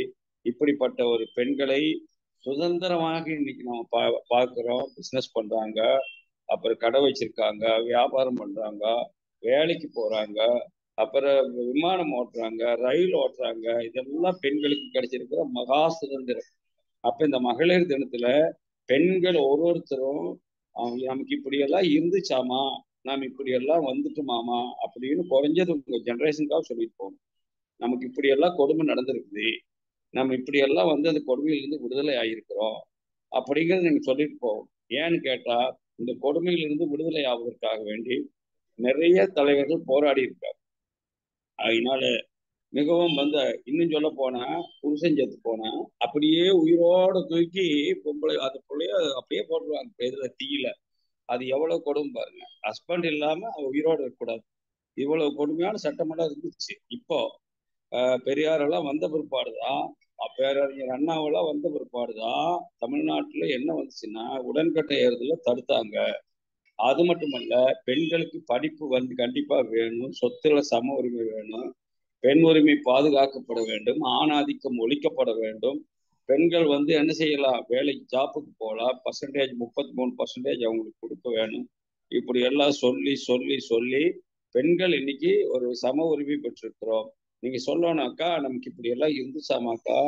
இப்படிப்பட்ட ஒரு பெண்களை சுதந்திரமாக இன்னைக்கு நம்ம பார்க்கிறோம். பிசினஸ் பண்றாங்க, அப்புறம் கடை வச்சிருக்காங்க, வியாபாரம் பண்றாங்க, வேலைக்கு போறாங்க, அப்புறம் விமானம் ஓட்டுறாங்க, ரயில் ஓட்டுறாங்க. இதெல்லாம் பெண்களுக்கு கிடைச்சிருக்கிற மகா சுதந்திரம். அப்ப இந்த மகளிர் தினத்துல பெண்கள் ஒருத்தரும் நமக்கு இப்படி எல்லாம் இருந்துச்சாமா, நாம் இப்படி எல்லாம் வந்துட்டுமாமா அப்படின்னு குறைஞ்சது உங்க ஜெனரேஷனுக்காக சொல்லிட்டு போகணும். நமக்கு இப்படி எல்லாம் கொடுமை நடந்திருக்குது, நம்ம இப்படி எல்லாம் வந்து அந்த கொடுமையிலிருந்து விடுதலை ஆகியிருக்கிறோம் அப்படிங்கிறத நீங்க சொல்லிட்டு போகணும். ஏன்னு கேட்டா, இந்த கொடுமையிலிருந்து விடுதலை ஆவதற்காக வேண்டி நிறைய தலைவர்கள் போராடி இருக்காங்க. அதனால மிகவும் வந்து இன்னும் சொல்ல போனா, புருஷன் செத்து போனா அப்படியே உயிரோட தூக்கி பொம்பளை அந்த பிள்ளைய அப்படியே போட்டுருவாங்க இதுல தீயில. அது எவ்வளவு கொடுமை பாருங்க. ஹஸ்பண்ட் இல்லாம உயிரோடு இருக்கக்கூடாது. இவ்வளவு கொடுமையான சட்டமெல்லாம் இருந்துச்சு. இப்போ பெரியாரெல்லாம் வந்த பிற்பாடுதான், பேரறிஞர் அண்ணாவெல்லாம் வந்த பிற்பாடுதான் தமிழ்நாட்டுல என்ன வந்துச்சுன்னா, உடன்கட்டை ஏறுதல தடுத்தாங்க. அது மட்டுமல்ல, பெண்களுக்கு படிப்பு வந்து கண்டிப்பா வேணும், சொத்துல சம உரிமை வேணும், பெண் உரிமை பாதுகாக்கப்பட வேண்டும், ஆணாதிக்கம் ஒழிக்கப்பட வேண்டும். பெண்கள் வந்து என்ன செய்யலாம், வேலைக்கு ஜாப்புக்கு போகலாம், பர்சன்டேஜ் 33% அவங்களுக்கு கொடுக்க வேணும். இப்படி எல்லாம் சொல்லி சொல்லி சொல்லி பெண்கள் இன்னைக்கு ஒரு சம உரிமை பெற்றிருக்கிறோம். நீங்க சொல்லணும்னாக்கா, நமக்கு இப்படி எல்லாம் இருந்துச்சாமாக்கா,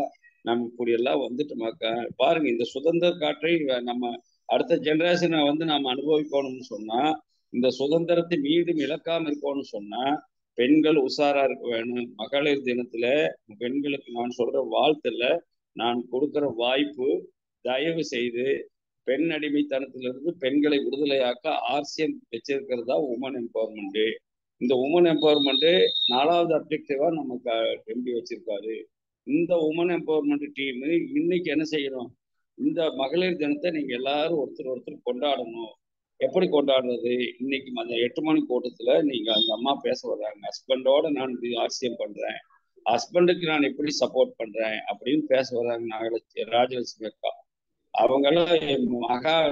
நம்ம இப்படி எல்லாம் வந்துட்டோமாக்கா. பாருங்க, இந்த சுதந்திர காற்றை நம்ம அடுத்த ஜெனரேஷனை வந்து நாம் அனுபவிக்கணும்னு சொன்னா, இந்த சுதந்திரத்தை மீண்டும் இழக்காம இருக்கணும்னு சொன்னா, பெண்கள் உஷாரா இருக்க வேணும். மகளிர் தினத்துல பெண்களுக்கு நான் சொல்ற வாழ்த்துல, நான் கொடுக்கிற வாய்ப்பு, தயவு செய்து பெண் அடிமைத்தனத்திலிருந்து பெண்களை விடுதலையாக்க ஆர்சிஎம் வச்சிருக்கிறதா உமன் எம்பவர்மெண்ட். இந்த உமன் எம்பவர்மெண்ட் 4வது அப்ஜெக்டிவா நமக்கு எம்பி வச்சிருக்காரு. இந்த உமன் எம்பவர்மெண்ட் டீம் இன்னைக்கு என்ன செய்யணும், இந்த மகளிர் தினத்தை நீங்க எல்லாரும் ஒருத்தர் கொண்டாடணும். எப்படி கொண்டாடுறது, இன்னைக்கு அந்த 8 மணி கூட்டத்துல நீங்க அந்த அம்மா பேச வர்றாங்க, ஹஸ்பண்டோட நான் ஆர்சிஎம் பண்றேன், ஹஸ்பண்டுக்கு நான் எப்படி சப்போர்ட் பண்றேன் அப்படின்னு பேச வர்றாங்க. ராஜலட்சுமி அக்கா அவங்கெல்லாம்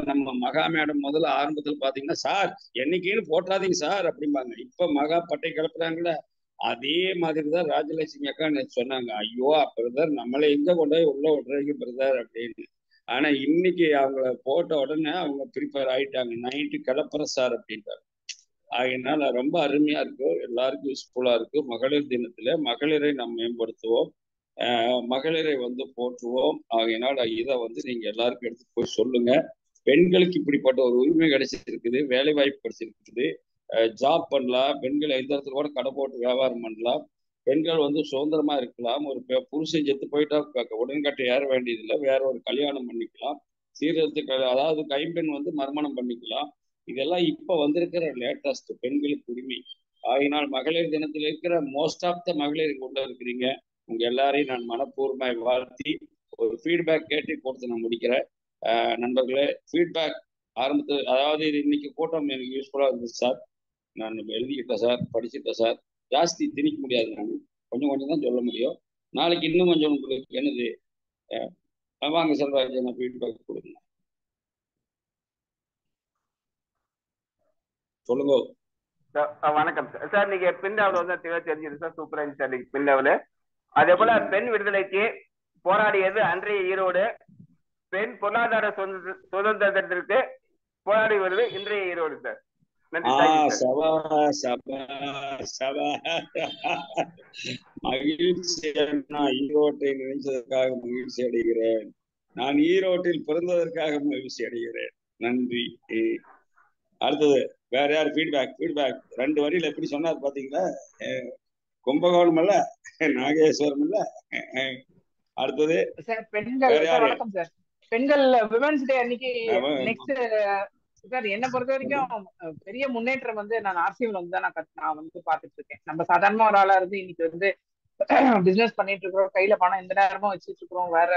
நம்ம மகா மேடம் முதல்ல ஆரம்பத்துல பாத்தீங்கன்னா, சார் என்னைக்குன்னு போட்டாதீங்க சார் அப்படிம்பாங்க. இப்ப மகா பட்டை கிளப்புறாங்களே, அதே மாதிரிதான் ராஜலட்சுமி அக்கா சொன்னாங்க, ஐயோ பிரதர் நம்மளை எங்க கொண்டு போய் உள்ள விடுறீங்க பிரதர் அப்படின்னு. ஆனா இன்னைக்கு அவங்கள போட்ட உடனே அவங்க ப்ரிப்பேர் ஆயிட்டாங்க, நைட்டு கிளப்புற சார் அப்படின்ட்டாங்க. அதனால ரொம்ப அருமையா இருக்கு, எல்லாருக்கும் யூஸ்ஃபுல்லா இருக்கு. மகளிர் தினத்துல மகளிரை நாம் மேம்படுத்துவோம், மகளிரை வந்து போற்றுவோம். ஆகையினால் இதை வந்து நீங்க எல்லாருக்கும் எடுத்து போய் சொல்லுங்க. பெண்களுக்கு இப்படிப்பட்ட ஒரு உரிமை கிடைச்சிருக்குது, வேலை வாய்ப்பு கிடைச்சிருக்குது, ஜாப் பண்ணலாம், பெண்கள் எந்த இடத்துல கூட கடை போட்டு வியாபாரம் பண்ணலாம், பெண்கள் வந்து சுதந்திரமா இருக்கலாம். ஒரு புருஷன் செத்து போயிட்டா உடன்கட்டை ஏற வேண்டியதில்லை, வேற ஒரு கல்யாணம் பண்ணிக்கலாம், சீரத்துக்கு அதாவது கைம்பெண் வந்து மறுமணம் பண்ணிக்கலாம். இதெல்லாம் இப்ப வந்திருக்கிற லேட்டஸ்ட் பெண்களுக்கு உரிமை. ஆகினால் மகளிர் தினத்தில் இருக்கிற மோஸ்ட் ஆஃப் த மகளிர் கொண்டு இருக்கிறீங்க. உங்க எல்லாரையும் நான் மனப்பூர்வமாய் வாழ்த்தி ஒரு ஃபீட்பேக் கேட்டு கொடுத்து நான் முடிக்கிறேன். நண்பர்களே, ஃபீட்பேக் ஆரம்பத்தில், அதாவது இது இன்னைக்கு கூட்டம் எனக்கு யூஸ்ஃபுல்லா இருந்துச்சு சார். நான் எழுதிக்கிட்டேன் சார், படிச்சுட்டேன் சார். ஜாஸ்தி திணிக்க முடியாது, நான் கொஞ்சம் கொஞ்சம் தான் சொல்ல முடியும். நாளைக்கு இன்னும் கொஞ்சம் உங்களுக்கு என்னது வாங்க செல்வராஜ், நான் ஃபீட்பேக் கொடுங்க, சொல்லுங்க. வணக்கம் சார். சார் நீங்க பெண் லெவல் வந்து தெரிஞ்சது சார், சூப்பரா இருந்துச்சு சார் நீங்க பெண் லெவலு. அதே போல பெண் விடுதலைக்கு போராடியது அன்றைய ஈரோடு, பெண் பொருளாதார சுதந்திரத்திற்கு போராடி வருது இன்றைய ஈரோடு சார். மகிழ்ச்சி, நான் ஈரோட்டை நினைச்சதற்காக மகிழ்ச்சி அடைகிறேன், நான் ஈரோட்டில் பிறந்ததற்காக மகிழ்ச்சி அடைகிறேன். நன்றி. அடுத்தது வேற யார் ஃபீட்பேக்? 2 வரியில எப்படி சொன்னார் பாத்தீங்களா, கும்பகோணம் இல்ல, நாகேஸ்வரம் இல்ல. அடுத்தது பெண்கள். வணக்கம் சார். பெண்கள் விமென்ஸ் டே அன்னைக்கு நெக்ஸ்ட் சார் என்ன பொறுத்த வரைக்கும் பெரிய முன்னேற்றம் வந்து நான் ஆர்சிஎம்ல வந்து தான் நான் வந்து பாத்துட்டு இருக்கேன். நம்ம சாதாரண ஒரு ஆளா இருந்து இன்னைக்கு வந்து பிசினஸ் பண்ணிட்டு இருக்கிறோம், கையில பணம் எந்த நேரமும் வச்சுட்டு இருக்கிறோம், வேற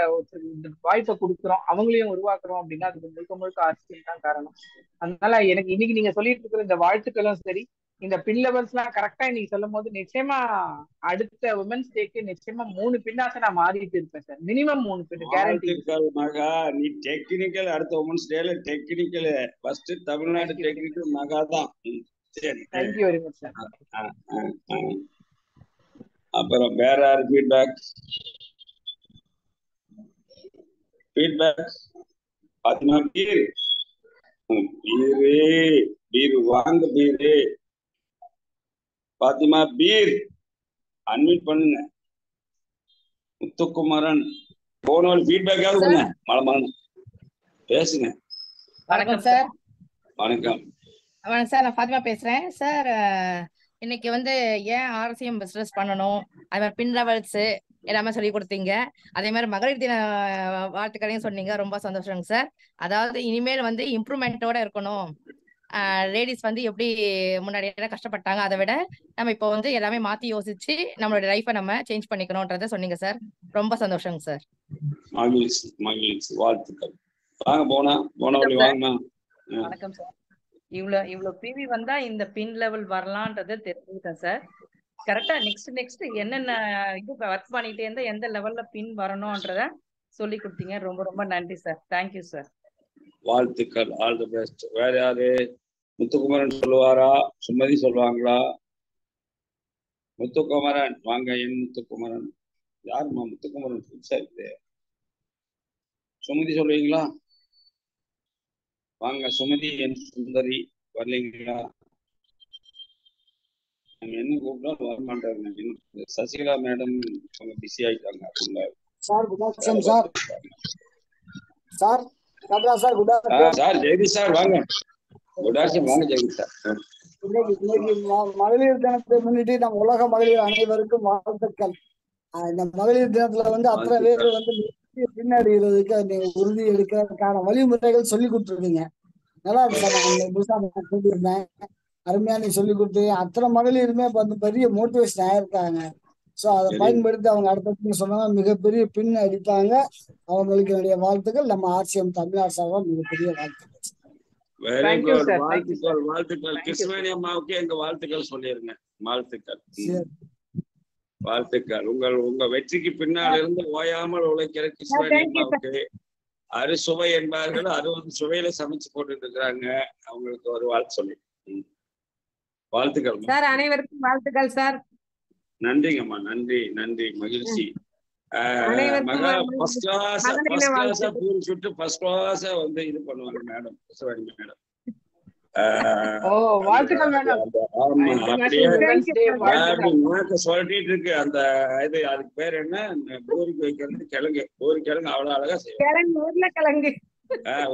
இந்த வாய்ப்பை கொடுக்குறோம், அவங்களையும் உருவாக்குறோம் அப்படின்னா அதுக்கு முழுக்க முழுக்க ஆர்சிஎம் தான் காரணம். அதனால எனக்கு இன்னைக்கு நீங்க சொல்லிட்டு இருக்கிற இந்த வாழ்த்துக்களும் சரி, இந்த பின் லெவல்ஸ் எல்லாம் கரெக்டா இன்னைக்கு சொல்லும் போது நிச்சயமா அடுத்த உமன்ஸ் டேக்கு நிச்சயமா 3 பின்னாச நான் மாறிட்டு இருப்பேன் சார். மினிமம் 3 பின் கேரண்டி. மகா, நீ டெக்னிக்கல் அடுத்த உமன்ஸ் டேல டெக்னிக்கல் ஃபர்ஸ்ட் தமிழ்நாடு டெக்னிக்கல் மகா தான். சரி, தேங்க்யூ வெரி மச் சார். அப்புறம் வேற யாரு ஃபீட்பேக்? பாத்திமா பீர் வாங்க பீரு. பாத்திமா பீர் அன்மியூட் பண்ணுங்க. முத்துக்குமரன் போனவள் ஃபீட்பேக்காவது கொடுங்க. மலமான பேசுங்க. வணக்கம் சார். வணக்கம். வணக்கம் சார், நான் ஃபாத்திமா பேசுறேன் சார். இன்னைக்கு வந்து ஏன் ஆர்சிஎம் பிசினஸ் பண்ணணும், அது மாதிரி பின் லெவல்ஸ் எல்லாமே சொல்லி கொடுத்தீங்க. அதே மாதிரி மகளிர் தின வாழ்த்துக்களையும் சொன்னீங்க. ரொம்ப சந்தோஷங்க சார். அதாவது இனிமேல் வந்து இம்ப்ரூவ்மெண்ட்டோட இருக்கணும். லேடிஸ் வந்து எப்படி முன்னாடி கஷ்டப்பட்டாங்க, அதை விட நம்ம இப்போ வந்து எல்லாமே மாத்தி யோசிச்சு நம்மளோட லைஃபை நம்ம சேஞ்ச் பண்ணிக்கணும்ன்றத சொன்னீங்க சார். ரொம்ப சந்தோஷங்க சார். மகிழ்ச்சி, வாழ்த்துக்கள். வாங்க போனவழி வாங்க. வணக்கம் சார். இவ்வளவு பிவி வந்தா இந்த பின் லெவல் வரலான்றதை தெரிஞ்சுக்கிட்டேன் சார். கரெக்டா நெக்ஸ்ட் என்னென்ன இது ஒர்க் பண்ணிட்டே இருந்தா எந்த லெவல்ல பின் வரணும்ன்றத சொல்லி கொடுத்தீங்க. ரொம்ப ரொம்ப நன்றி சார். Thank you sir. வாழ்த்துக்கள். All the best. வேற யாரு? முத்துக்குமரன் சொல்லுவாரா? சுமதி சொல்லுவாங்களா? முத்துக்குமரன் வாங்க. என் முத்துக்குமரன் யாருமா? முத்துக்குமரன் புதுசா இருக்கு. சுமதி சொல்லுவீங்களா? வாங்க சுமதி. என் சுந்தரி வரலீங்களா? என்ன கூப்பிட்டா வரமாட்டாங்க. சசிகலா மேடம் அவங்க பிஸி ஆயிட்டாங்க. சார் ஜெகதீஷ் சார் வாங்க. Good afternoon. வாங்க ஜெகதீஷ் சார். இன்னைக்கு மகளிர் தினத்தை முன்னிட்டு நம்ம உலக மகளிர் அனைவருக்கும் வாழ்த்துக்கள். இந்த மகளிர் தினத்துல வந்து அத்தனை பேர் வந்து பின்னாடிக்கிறதுக்கு நீங்க உறுதி எடுக்கிறதுக்கான வழிமுறைகள் சொல்லி கொடுத்துருக்கீங்க. நல்லா இருக்கு சார். நான் சொல்லியிருந்தேன், அருமையா நீ சொல்லி கொடுத்து அத்தனை மகளிருமே வந்து பெரிய மோட்டிவேஷன் ஆயிருக்காங்க. சோ அதை பயன்படுத்தி அவங்க அடுத்த சொன்னாங்க மிகப்பெரிய பின் அடித்தாங்க. அவங்களுக்கு என்னுடைய வாழ்த்துக்கள். நம்ம ஆர்சிஎம் தமிழ்நாடு சார்பாக மிகப்பெரிய வாழ்த்துக்கள். Very good. வாழ்த்துக்கள். கிருஷ்ணவேணி அம்மாவுக்கு எங்க வாழ்த்துக்கள் சொல்லிருங்க. வாழ்த்துக்கள். உங்க வெற்றிக்கு பின்னால் இருந்து ஓயாமல் உழைக்கிற கிருஷ்ணவேணி அம்மாவுக்கு அறுசுவை என்பார்கள். 60 சுவையில சமைச்சு போட்டுட்டு இருக்கிறாங்க. அவங்களுக்கு ஒரு வாழ்த்து சொல்லி வாழ்த்துக்கள் சார். அனைவருக்கும் வாழ்த்துக்கள் சார். நன்றிங்கம்மா. நன்றி மகிழ்ச்சி. மகா ஃபர்ஸ்ட் கிளாஸா பூரிச்சுட்டு ஃபர்ஸ்ட் கிளாஸா வந்து இது பண்ணுவாங்க மேடம். மேடம் சொல்லிட்டு இருக்கு. அந்த இது அதுக்கு பேர் என்ன? பூரிக்கு வைக்கிறது கிழங்கு. பூரி கிழங்கு அவ்வளவு அழகா செய்வாங்க.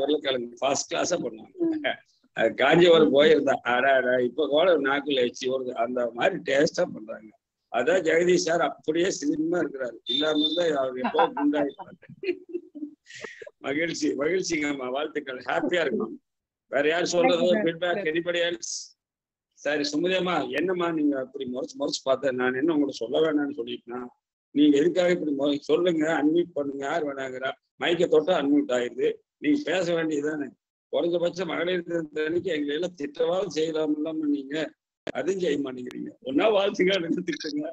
உருளைக்கிழங்கு ஃபர்ஸ்ட் கிளாஸா பண்ணுவாங்க. காஞ்சிபுரம் போயிருந்தா இப்ப கூட நாக்குல வச்சு ஒரு அந்த மாதிரி டேஸ்டா பண்றாங்க. அதான் ஜெகதீஷ் சார் அப்படியே சினிமா இருக்கிறாரு. இல்லாம இருந்தா அவர் எப்போ உண்டாயிருப்பாரு. மகிழ்ச்சிங்கம்மா. வாழ்த்துக்கள். ஹாப்பியா இருக்கணும். வேற யாரும் சொல்றது ஃபீட்பேக்? Anybody else? சரி சுமதியம்மா, என்னம்மா நீங்க அப்படி முறைச்சு பார்த்தேன். நான் என்ன உங்களுக்கு சொல்ல வேணாம்னு சொல்லிட்டேன்னா நீங்க எதுக்காக இப்படி சொல்லுங்க. அன்மியூட் பண்ணுங்க. யார் வேணாங்கிறா? மைக்கை தொட்டா அன்மியூட் ஆயிடுது. நீங்க பேச வேண்டியதுதானே. குறைஞ்சபட்சம் மகளிர் தினத்தன்னைக்கு எங்களை எல்லாம் திட்டவாலும் செய்யலாம் இல்லாம நீங்க அதுவும் செய்ய மாட்டேங்கிறீங்க. ஒன்னா வாழ்த்துங்க, திட்டுங்க,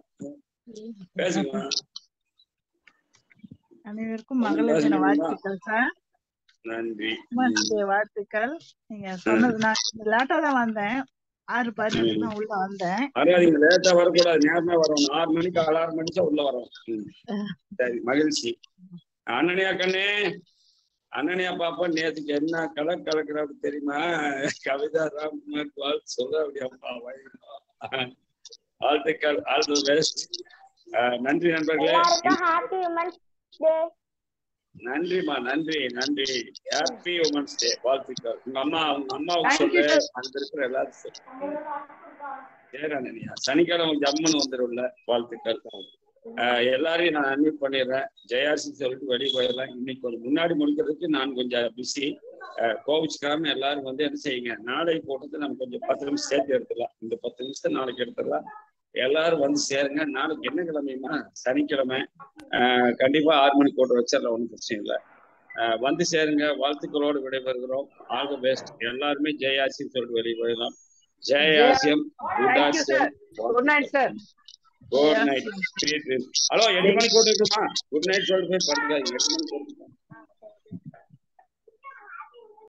பேசுங்க. அனைவருக்கும் மகளிர் தின வாழ்த்துக்கள் சார். நன்றி. வாழ்த்துக்கள். நீங்க சொன்னது நான் லேட்டா தான் வந்தேன். 6:15 தான் உள்ள வந்தேன். நீங்க லேட்டா வரக்கூடாது, நேரமா வரணும். 6 மணிக்கு அலாரம் மணிச்சா உள்ள வரும். சரி மகிழ்ச்சி. அண்ணனியா கண்ணே, அண்ணனியா பாப்பா நேற்றுக்கு என்ன கலர் கலக்கிறாரு தெரியுமா? கவிதா ராம்குமார் வாழ்த்து சொல்ற அப்படியாப்பா. வாழ்த்துக்கள். All the best. நன்றி நண்பர்களே. நன்றிமா. நன்றி. Happy women's day. வாழ்த்துக்கள். உங்க அம்மாவுக்கு சொல்லு. அங்க இருக்கிற எல்லாரும் சொல்லு. ஏறானியா சனிக்கிழமை ஜம்மன் வந்துடும்ல. வாழ்த்துக்கள். எல்லாரையும் நான் அன்மியூட் பண்ணிடுறேன். ஜெயாசி சொல்லிட்டு வெளியே போயிடலாம். இன்னைக்கு கொஞ்சம் முன்னாடி முடிக்கிறதுக்கு நான் கொஞ்சம் பிஸி. கோவிச்சுக்காம எல்லாரும் வந்து என்ன செய்யுங்க, நாளை போட்டது நம்ம கொஞ்சம் 10 நிமிஷம் சேர்த்து எடுத்துடலாம். இந்த 10 நிமிஷத்தை நாளைக்கு எடுத்துடலாம். எல்லாரும் வந்து சேருங்க. நாளைக்கு என்ன கிழமைமா? சனிக்கிழமை. கண்டிப்பா 6 மணி கோட்டை வச்சிடலாம், ஒன்றும் பிரச்சனை இல்லை. வந்து சேருங்க. வாழ்த்துக்களோடு விடைபெறுகிறோம். All the best. எல்லாருமே ஜெய் ஆசியம் சொல்லிட்டு வெளியே போயிடலாம். ஜெய் ஆசியம், குட் ஆசியம், good night sir. Good night. Hello 8 மணி கோட்டை இருக்குமா? குட் நைட் சொல்லிட்டு போய் படுத்துக்காதீங்க. 8 மணி கோட்டை